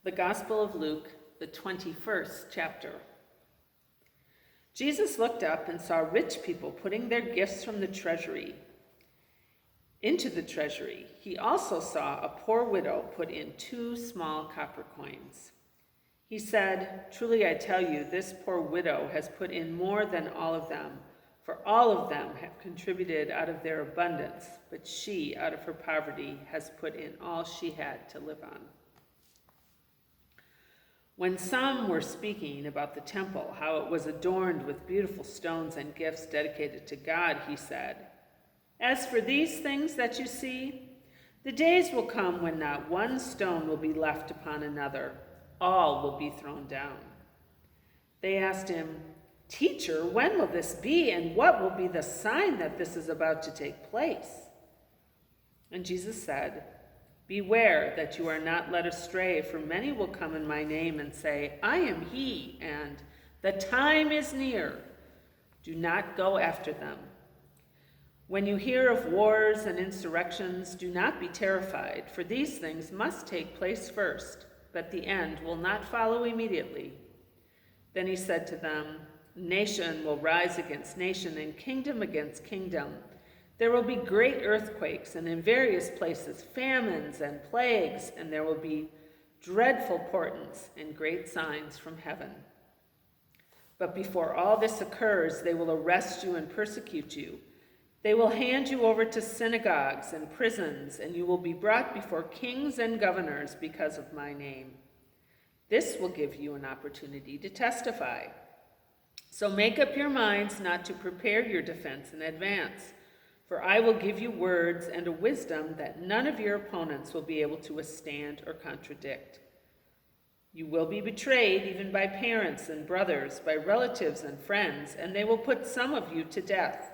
The Gospel of Luke, the 21st chapter. Jesus looked up and saw rich people putting their gifts from the treasury into the treasury. He also saw a poor widow put in 2 small copper coins. He said, "Truly I tell you, this poor widow has put in more than all of them, for all of them have contributed out of their abundance, but she, out of her poverty, has put in all she had to live on." When some were speaking about the temple, how it was adorned with beautiful stones and gifts dedicated to God, he said, "As for these things that you see, the days will come when not one stone will be left upon another. All will be thrown down." They asked him, "Teacher, when will this be, and what will be the sign that this is about to take place?" And Jesus said, "Beware that you are not led astray, for many will come in my name and say, 'I am he,' and 'The time is near.' Do not go after them. When you hear of wars and insurrections, do not be terrified, for these things must take place first, but the end will not follow immediately." Then he said to them, "Nation will rise against nation and kingdom against kingdom. There will be great earthquakes, and in various places famines and plagues, and there will be dreadful portents and great signs from heaven. But before all this occurs, they will arrest you and persecute you. They will hand you over to synagogues and prisons, and you will be brought before kings and governors because of my name. This will give you an opportunity to testify. So make up your minds not to prepare your defense in advance. For I will give you words and a wisdom that none of your opponents will be able to withstand or contradict. You will be betrayed even by parents and brothers, by relatives and friends, and they will put some of you to death.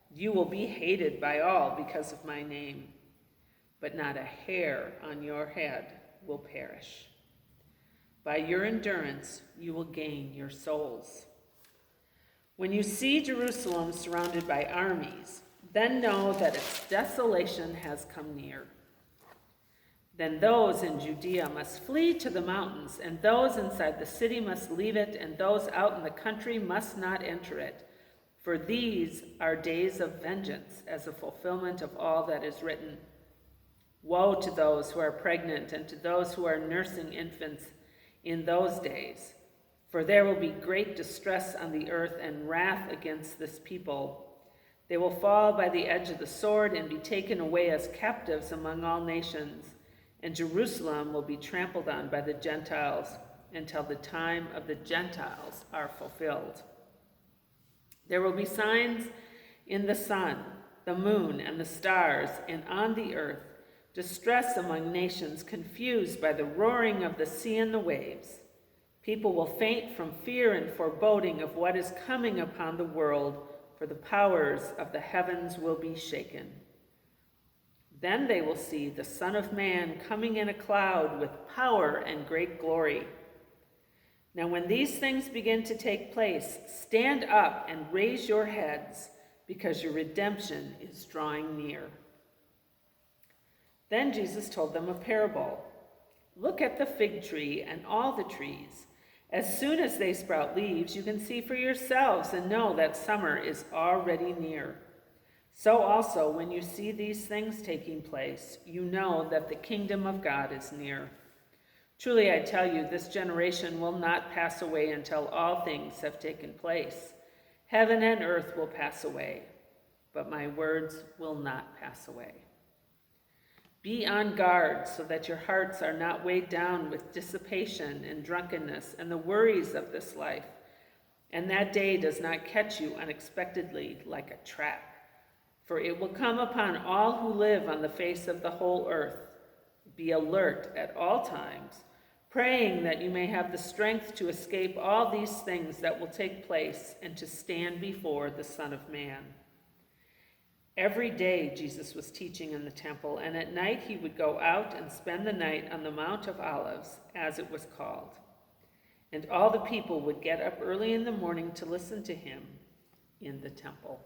You will be hated by all because of my name, but not a hair on your head will perish. By your endurance, you will gain your souls. When you see Jerusalem surrounded by armies, then know that its desolation has come near. Then those in Judea must flee to the mountains, and those inside the city must leave it, and those out in the country must not enter it. For these are days of vengeance, as a fulfillment of all that is written. Woe to those who are pregnant and to those who are nursing infants in those days, for there will be great distress on the earth and wrath against this people. They will fall by the edge of the sword and be taken away as captives among all nations, and Jerusalem will be trampled on by the Gentiles until the time of the Gentiles are fulfilled. There will be signs in the sun, the moon, and the stars, and on the earth, distress among nations, confused by the roaring of the sea and the waves. People will faint from fear and foreboding of what is coming upon the world, for the powers of the heavens will be shaken. Then they will see the Son of Man coming in a cloud with power and great glory. Now when these things begin to take place, stand up and raise your heads, because your redemption is drawing near." Then Jesus told them a parable. "Look at the fig tree and all the trees. As soon as they sprout leaves, you can see for yourselves and know that summer is already near. So also, when you see these things taking place, you know that the kingdom of God is near. Truly, I tell you, this generation will not pass away until all things have taken place. Heaven and earth will pass away, but my words will not pass away. Be on guard so that your hearts are not weighed down with dissipation and drunkenness and the worries of this life, and that day does not catch you unexpectedly like a trap. For it will come upon all who live on the face of the whole earth. Be alert at all times, praying that you may have the strength to escape all these things that will take place and to stand before the Son of Man." Every day Jesus was teaching in the temple, and at night he would go out and spend the night on the Mount of Olives, as it was called. And all the people would get up early in the morning to listen to him in the temple.